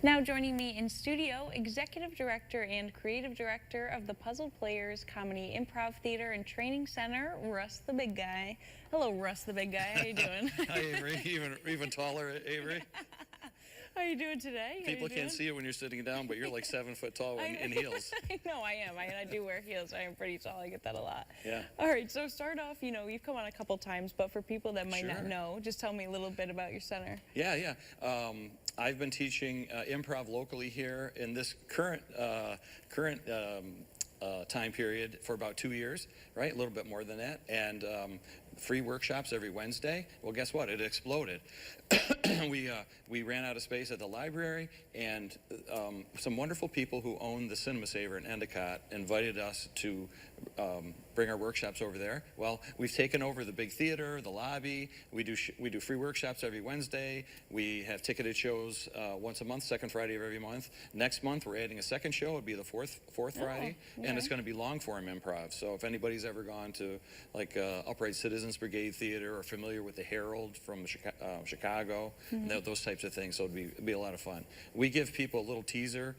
Now joining me in studio, Executive Director and Creative Director of the Puzzle Players Comedy Improv Theater and Training Center, Russ the Big Guy. Hello, Russ the Big Guy. How you doing? Hi, Avery. Even taller, Avery. How you doing today? People can't see you when you're sitting down, but you're like 7 foot tall in heels. I know I am. I do wear heels. I am pretty tall. I get that a lot. Yeah. All right. So start off. You've come on a couple times, but for people that might not Sure. know, just tell me a little bit about your center. Yeah. I've been teaching improv locally here in this current time period for about 2 years, right? A little bit more than that. And free workshops every Wednesday. Well, guess what? It exploded. We ran out of space at the library, and some wonderful people who own the Cinema Saver in Endicott invited us to bring our workshops over there. Well, we've taken over the big theater, the lobby. We do free workshops every Wednesday. We have ticketed shows once a month, second Friday of every month. Next month, we're adding a second show. It'll be the fourth Friday, and it's going to be long form improv. So if anybody's ever gone to like Upright Citizens Brigade Theater or familiar with the Herald from Chicago, and those types of things, so it'd be a lot of fun. We give people a little teaser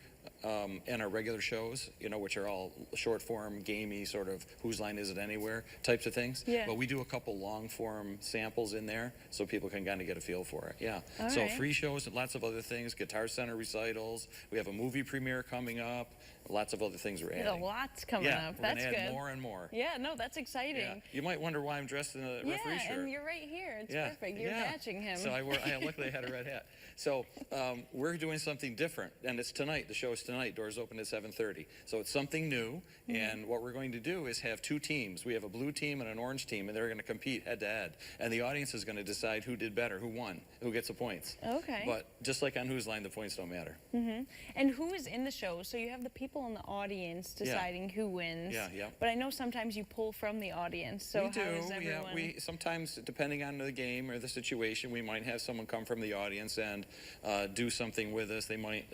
in our regular shows, which are all short form, gamey, sort of whose line is it anywhere types of things. Yeah. But we do a couple long form samples in there so people can kind of get a feel for it. Yeah. All so right. free shows and lots of other things, Guitar Center recitals. We have a movie premiere coming up. Lots of other things we're adding. There's a lot's coming up. We're That's gonna add good. more and more. Yeah, no, that's exciting. Yeah. You might wonder why I'm dressed in a referee shirt. Yeah, and you're right here. It's perfect. You're matching him. So luckily I had a red hat. So we're doing something different, and it's tonight. The show is tonight. Doors open at 7:30. So it's something new, and what we're going to do is have two teams. We have a blue team and an orange team, and they're going to compete head to head. And the audience is going to decide who did better, who won, who gets the points. Okay. But just like on Whose Line, the points don't matter. And who is in the show? So you have the people in the audience deciding who wins. Yeah. But I know sometimes you pull from the audience. So We do, how is everyone? yeah. We sometimes, depending on the game or the situation, we might have someone come from the audience and do something with us. They might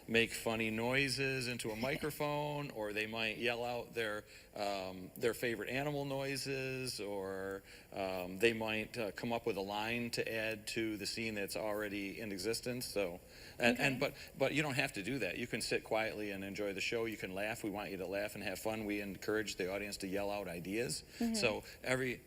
make funny noises into a microphone, or they might yell out their favorite animal noises, or they might come up with a line to add to the scene that's already in existence. So, but you don't have to do that. You can sit quietly and enjoy the show. You can laugh. We want you to laugh and have fun. We encourage the audience to yell out ideas. So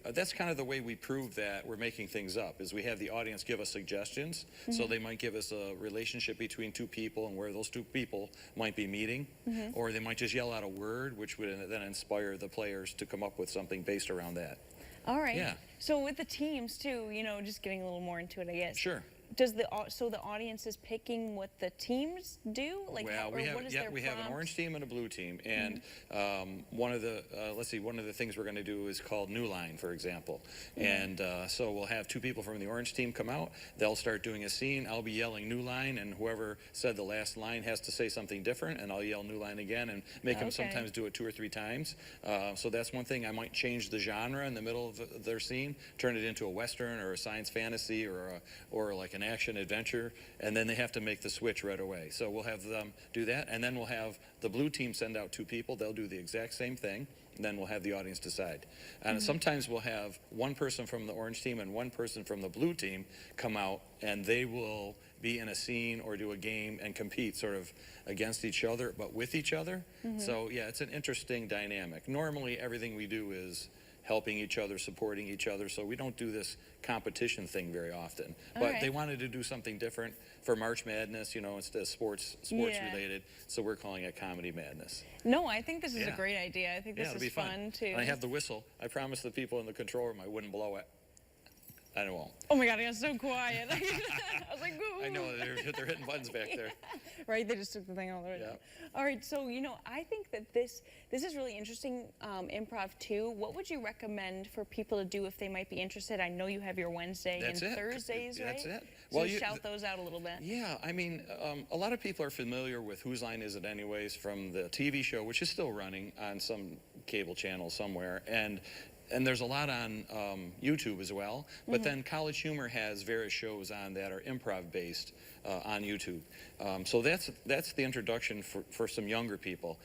that's kind of the way we prove that we're making things up, is we have the audience give us suggestions. So they might give us a relationship between two people and where those two people might be meeting, or they might just yell out a word, which would then inspire the players to come up with something based around that. All right. Yeah. So with the teams too, just getting a little more into it, I guess. Sure. Does the audience is picking what the teams do? Like, well, we have an orange team and a blue team, and one of the things we're going to do is called New Line, for example. And so we'll have two people from the orange team come out. They'll start doing a scene. I'll be yelling New Line, and whoever said the last line has to say something different, and I'll yell New Line again and make them sometimes do it 2 or 3 times. So that's one thing. I might change the genre in the middle of their scene, turn it into a Western or a science fantasy or like an action adventure, and then they have to make the switch right away. So we'll have them do that, and then we'll have the blue team send out 2 people. They'll do the exact same thing, and then we'll have the audience decide. And sometimes we'll have one person from the orange team and one person from the blue team come out, and they will be in a scene or do a game and compete sort of against each other, but with each other. So yeah, it's an interesting dynamic. Normally everything we do is helping each other, supporting each other, so we don't do this competition thing very often. But they wanted to do something different for March Madness, instead of sports related, so we're calling it Comedy Madness. No, I think this is a great idea. I think this is fun too. And I have the whistle. I promised the people in the control room I wouldn't blow it. I won't. Oh my God, I got so quiet. I was like, ooh. I know, they're hitting buttons back there. Right, they just took the thing all the way down. All right, so, I think that this is really interesting, improv too. What would you recommend for people to do if they might be interested? I know you have your Wednesday and Thursdays, right? That's it. So well, shout those out a little bit. Yeah, I mean, a lot of people are familiar with Whose Line Is It Anyways from the TV show, which is still running on some cable channel somewhere. And there's a lot on YouTube as well. But then College Humor has various shows on that are improv based. on YouTube. So that's the introduction for some younger people.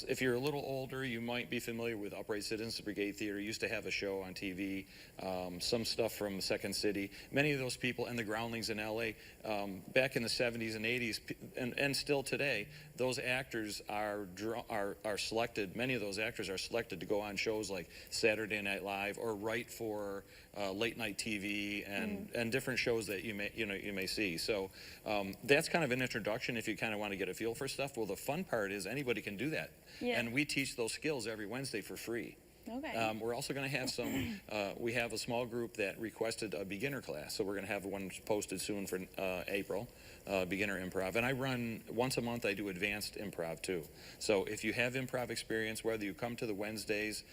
If you're a little older, you might be familiar with Upright Citizens Brigade Theater. Used to have a show on TV, some stuff from Second City. Many of those people and the Groundlings in LA, back in the 70s and 80s, and still today, those actors are selected. Many of those actors are selected to go on shows like Saturday Night Live or write for late night TV and different shows that you may see. So that's kind of an introduction if you kind of want to get a feel for stuff. Well, the fun part is anybody can do that, and we teach those skills every Wednesday for free. Okay. We're also going to have some, we have a small group that requested a beginner class, so we're going to have one posted soon for April, beginner improv. And I run, once a month I do advanced improv too. So if you have improv experience, whether you come to the Wednesdays,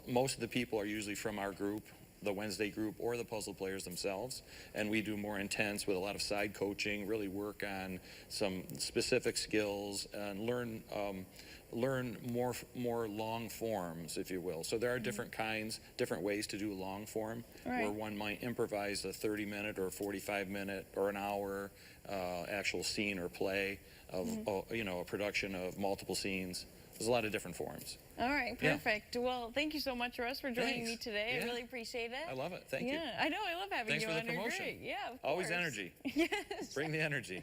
most of the people are usually from our group, the Wednesday group, or the puzzle players themselves, and we do more intense with a lot of side coaching, really work on some specific skills and learn more long forms, if you will. So there are different kinds, different ways to do long form, where one might improvise a 30-minute or 45-minute or an hour actual scene or play of a production of multiple scenes. There's a lot of different forms. All right, perfect. Well, thank you so much, Russ, for joining me today. I really appreciate it. I love it. Thank you. Yeah, I know. I love having you on. Thanks for the promotion. Great. Yeah, of Always course. energy. Yes. Bring the energy.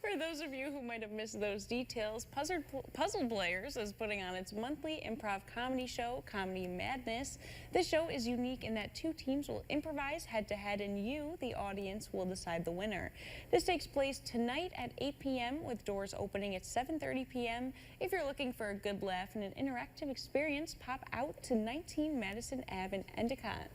For those of you who might have missed those details, Puzzle Players is putting on its monthly improv comedy show, Comedy Madness. This show is unique in that two teams will improvise head-to-head, and you, the audience, will decide the winner. This takes place tonight at 8 p.m. with doors opening at 7:30 p.m. If you're looking for a good laugh and an interactive experience, pop out to 19 Madison Ave in Endicott.